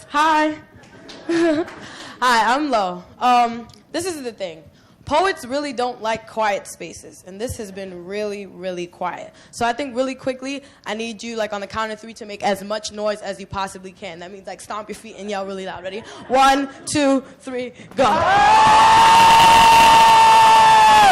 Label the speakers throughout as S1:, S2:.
S1: Hi. Hi, I'm Lo. This is the thing. Poets really don't like quiet spaces, and this has been really, really quiet. So I think really quickly, I need you, like on the count of 3, to make as much noise as you possibly can. That means like stomp your feet and yell really loud. Ready? 1, 2, 3, go.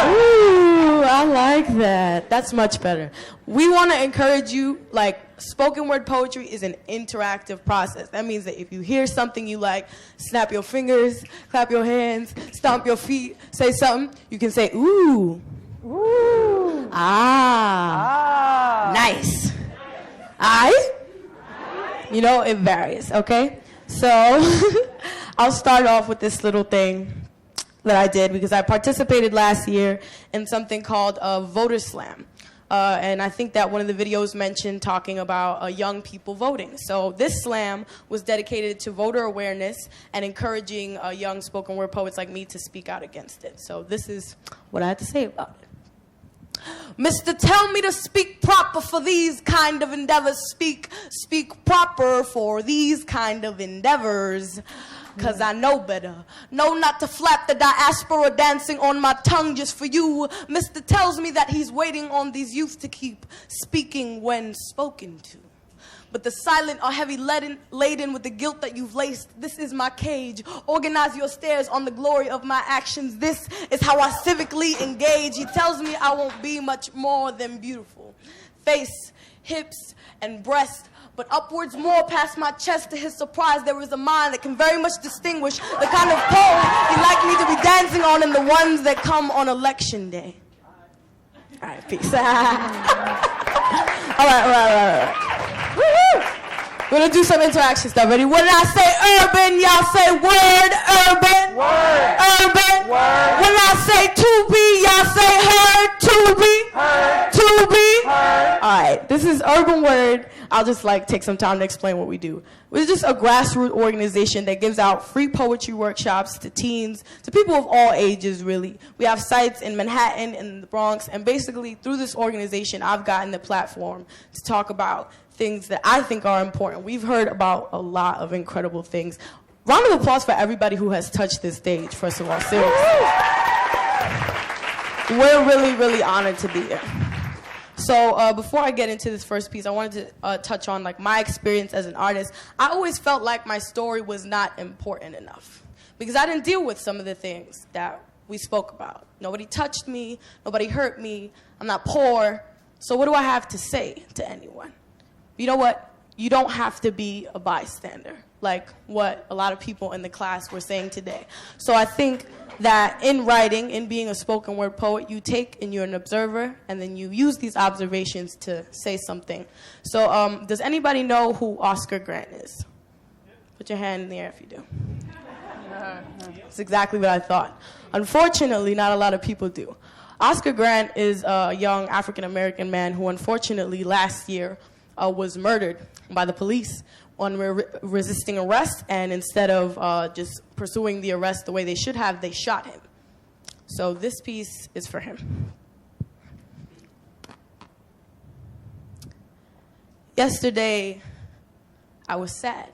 S1: Ooh, I like that. That's much better. We want to encourage you, like, spoken word poetry is an interactive process. That means that if you hear something you like, snap your fingers, clap your hands, stomp your feet, say something. You can say, ooh. Ooh. Ah. Nice. I? You know, it varies, okay? So, I'll start off with this little thing that I did because I participated last year in something called a Voter Slam. And I think that one of the videos mentioned talking about young people voting. So this slam was dedicated to voter awareness and encouraging young spoken word poets like me to speak out against it. So this is what I had to say about it. Mr. Tell me to speak proper for these kind of endeavors. Speak proper for these kind of endeavors. 'Cause I know better. Know not to flap the diaspora dancing on my tongue just for you. Mr. tells me that he's waiting on these youth to keep speaking when spoken to. But the silent are heavy laden with the guilt that you've laced. This is my cage. Organize your stares on the glory of my actions. This is how I civically engage. He tells me I won't be much more than beautiful. Face, hips, and breast. But upwards more past my chest. To his surprise, there is a mind that can very much distinguish the kind of pole he'd like me to be dancing on and the ones that come on election day. All right, peace. All right. Woo-hoo. We're going to do some interaction stuff. Ready? When I say urban, y'all say word, urban.
S2: Word.
S1: Urban.
S2: Word.
S1: When I say to be, y'all say heard, to be.
S2: Heard.
S1: To be.
S2: Heard.
S1: All right, this is Urban Word. I'll just take some time to explain what we do. We're just a grassroots organization that gives out free poetry workshops to teens, to people of all ages, really. We have sites in Manhattan and the Bronx, and basically through this organization, I've gotten the platform to talk about things that I think are important. We've heard about a lot of incredible things. Round of applause for everybody who has touched this stage, first of all, seriously. We're really, really honored to be here. So before I get into this first piece, I wanted to touch on my experience as an artist. I always felt like my story was not important enough because I didn't deal with some of the things that we spoke about. Nobody touched me, nobody hurt me, I'm not poor, so what do I have to say to anyone? You know what? You don't have to be a bystander, like what a lot of people in the class were saying today. So I think that in writing, in being a spoken word poet, you take and you're an observer, and then you use these observations to say something. So does anybody know who Oscar Grant is? Put your hand in the air if you do. That's exactly what I thought. Unfortunately, not a lot of people do. Oscar Grant is a young African-American man who unfortunately last year was murdered by the police on resisting arrest, and instead of just pursuing the arrest the way they should have, they shot him. So this piece is for him. Yesterday, I was sad.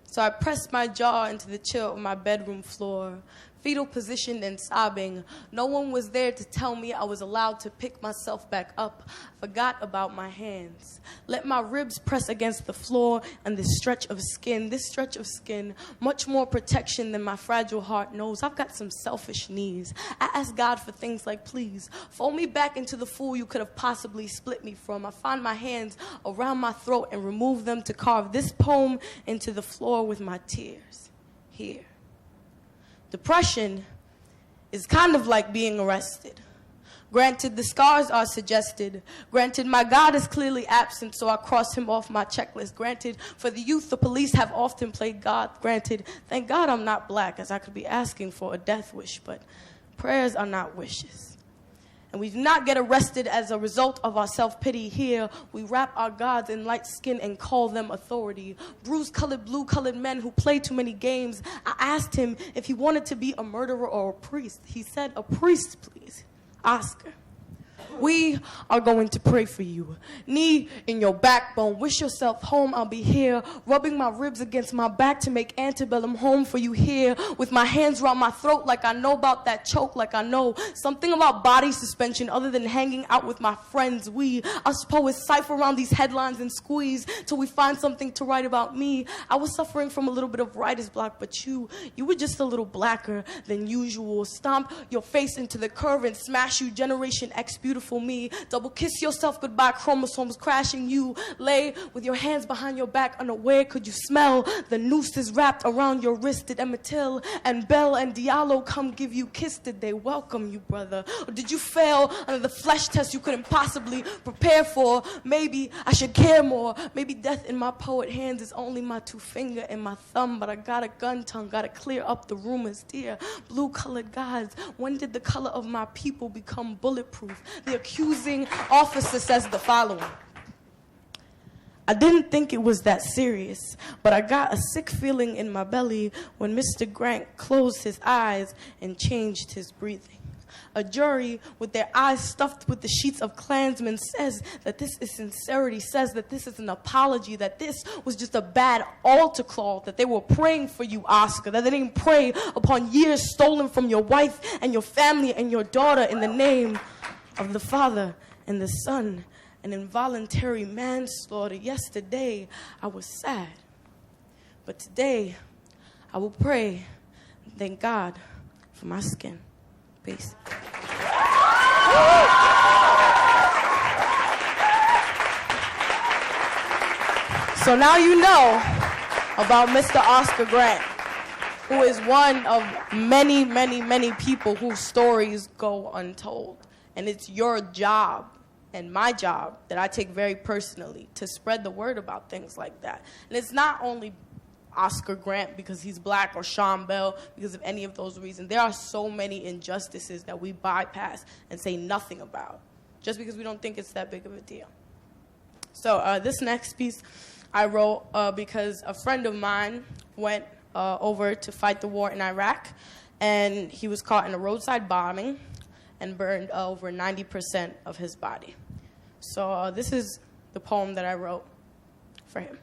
S1: So I pressed my jaw into the chill of my bedroom floor, fetal positioned and sobbing. No one was there to tell me I was allowed to pick myself back up. Forgot about my hands. Let my ribs press against the floor and this stretch of skin, much more protection than my fragile heart knows. I've got some selfish knees. I ask God for things like, please, fold me back into the fool you could have possibly split me from. I find my hands around my throat and remove them to carve this poem into the floor with my tears. Here. Depression is kind of like being arrested. Granted, the scars are suggested. Granted, my God is clearly absent, so I cross him off my checklist. Granted, for the youth, the police have often played God. Granted, thank God I'm not black, as I could be asking for a death wish, but prayers are not wishes. And we do not get arrested as a result of our self-pity here. We wrap our gods in light skin and call them authority. Bruise-colored, blue-colored men who play too many games. I asked him if he wanted to be a murderer or a priest. He said, a priest, please. Oscar, We are going to pray for you. Knee in your backbone. Wish yourself home. I'll be here, rubbing my ribs against my back to make antebellum home for you here, with my hands around my throat like I know about that choke, like I know something about body suspension other than hanging out with my friends. We, us poets, cipher around these headlines and squeeze till we find something to write about me. I was suffering from a little bit of writer's block, but you were just a little blacker than usual. Stomp your face into the curve and smash you, Generation X, beautiful me. Double kiss yourself goodbye, chromosomes crashing you. Lay with your hands behind your back, unaware. Could you smell the nooses wrapped around your wrist? Did Emmett Till and Bell and Diallo come give you kiss? Did they welcome you, brother? Or did you fail under the flesh test you couldn't possibly prepare for? Maybe I should care more. Maybe death in my poet hands is only my 2 finger and my thumb, but I got a gun tongue, gotta clear up the rumors. Dear blue-colored gods, when did the color of my people become bulletproof? The accusing officer says the following: I didn't think it was that serious, but I got a sick feeling in my belly when Mr. Grant closed his eyes and changed his breathing. A jury with their eyes stuffed with the sheets of Klansmen says that this is sincerity, says that this is an apology, that this was just a bad altar call, that they were praying for you, Oscar, that they didn't pray upon years stolen from your wife and your family and your daughter in the name of the Father and the Son and involuntary manslaughter. Yesterday, I was sad, but today, I will pray and thank God for my skin. Peace. So now you know about Mr. Oscar Grant, who is one of many, many, many people whose stories go untold. And it's your job and my job that I take very personally to spread the word about things like that. And it's not only Oscar Grant because he's black or Sean Bell because of any of those reasons. There are so many injustices that we bypass and say nothing about just because we don't think it's that big of a deal. So this next piece I wrote because a friend of mine went over to fight the war in Iraq, and he was caught in a roadside bombing and burned over 90% of his body. So this is the poem that I wrote for him.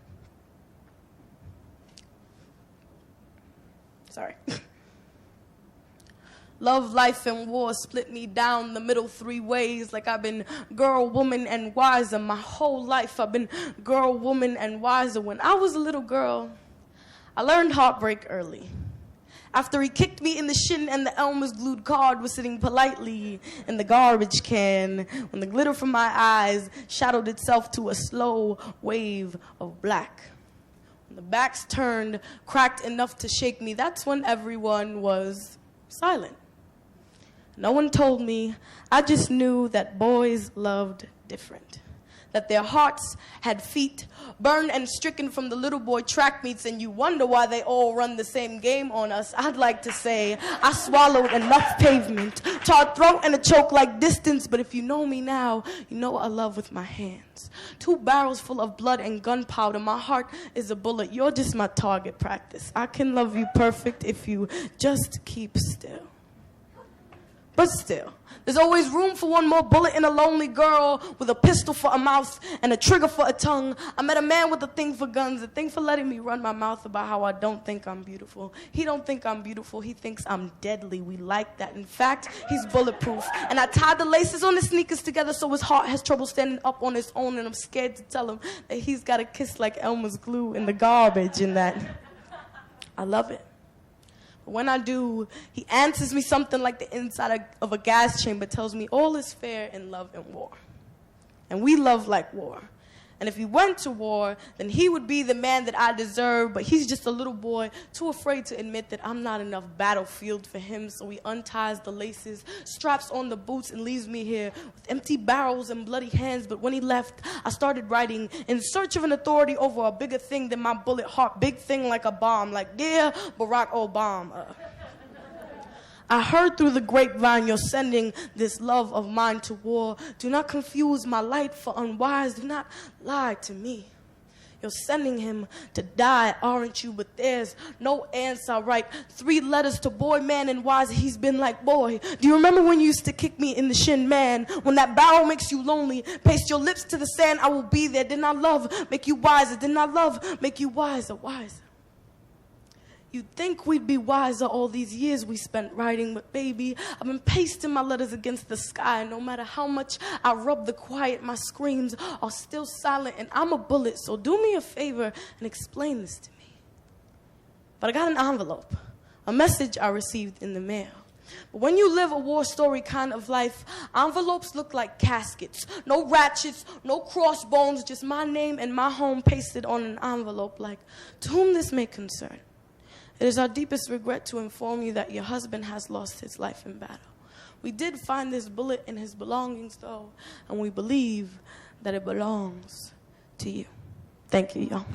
S1: Sorry. Love, life, and war split me down the middle 3 ways, like I've been girl, woman, and wiser. My whole life I've been girl, woman, and wiser. When I was a little girl, I learned heartbreak early. After he kicked me in the shin and the Elmer's glued card was sitting politely in the garbage can, when the glitter from my eyes shadowed itself to a slow wave of black. When the backs turned, cracked enough to shake me, that's when everyone was silent. No one told me. I just knew that boys loved different, that their hearts had feet, burned and stricken from the little boy track meets, and you wonder why they all run the same game on us. I'd like to say I swallowed enough pavement, charred throat and a choke like distance, but if you know me now, you know I love with my hands. 2 barrels full of blood and gunpowder. My heart is a bullet. You're just my target practice. I can love you perfect if you just keep still. But still, there's always room for one more bullet in a lonely girl with a pistol for a mouth and a trigger for a tongue. I met a man with a thing for guns, a thing for letting me run my mouth about how I don't think I'm beautiful. He don't think I'm beautiful. He thinks I'm deadly. We like that. In fact, he's bulletproof. And I tied the laces on his sneakers together so his heart has trouble standing up on its own, and I'm scared to tell him that he's got a kiss like Elmer's glue in the garbage and that I love it. But when I do, he answers me something like the inside of a gas chamber, tells me all is fair in love and war. And we love like war. And if he went to war, then he would be the man that I deserve, but he's just a little boy, too afraid to admit that I'm not enough battlefield for him, so he unties the laces, straps on the boots, and leaves me here with empty barrels and bloody hands. But when he left, I started writing in search of an authority over a bigger thing than my bullet heart, big thing like a bomb, like dear Barack Obama. I heard through the grapevine you're sending this love of mine to war. Do not confuse my light for unwise. Do not lie to me. You're sending him to die, aren't you? But there's no answer. I write 3 letters to boy, man, and wise. He's been like, boy, do you remember when you used to kick me in the shin, man? When that barrel makes you lonely, paste your lips to the sand, I will be there. Didn't I love make you wiser? Didn't I love make you wiser, wiser? You'd think we'd be wiser all these years we spent writing, but baby, I've been pasting my letters against the sky. No matter how much I rub the quiet, my screams are still silent, and I'm a bullet, so do me a favor and explain this to me. But I got an envelope, a message I received in the mail. But when you live a war story kind of life, envelopes look like caskets. No ratchets, no crossbones, just my name and my home pasted on an envelope like, to whom this may concern. It is our deepest regret to inform you that your husband has lost his life in battle. We did find this bullet in his belongings, though, and we believe that it belongs to you. Thank you, y'all.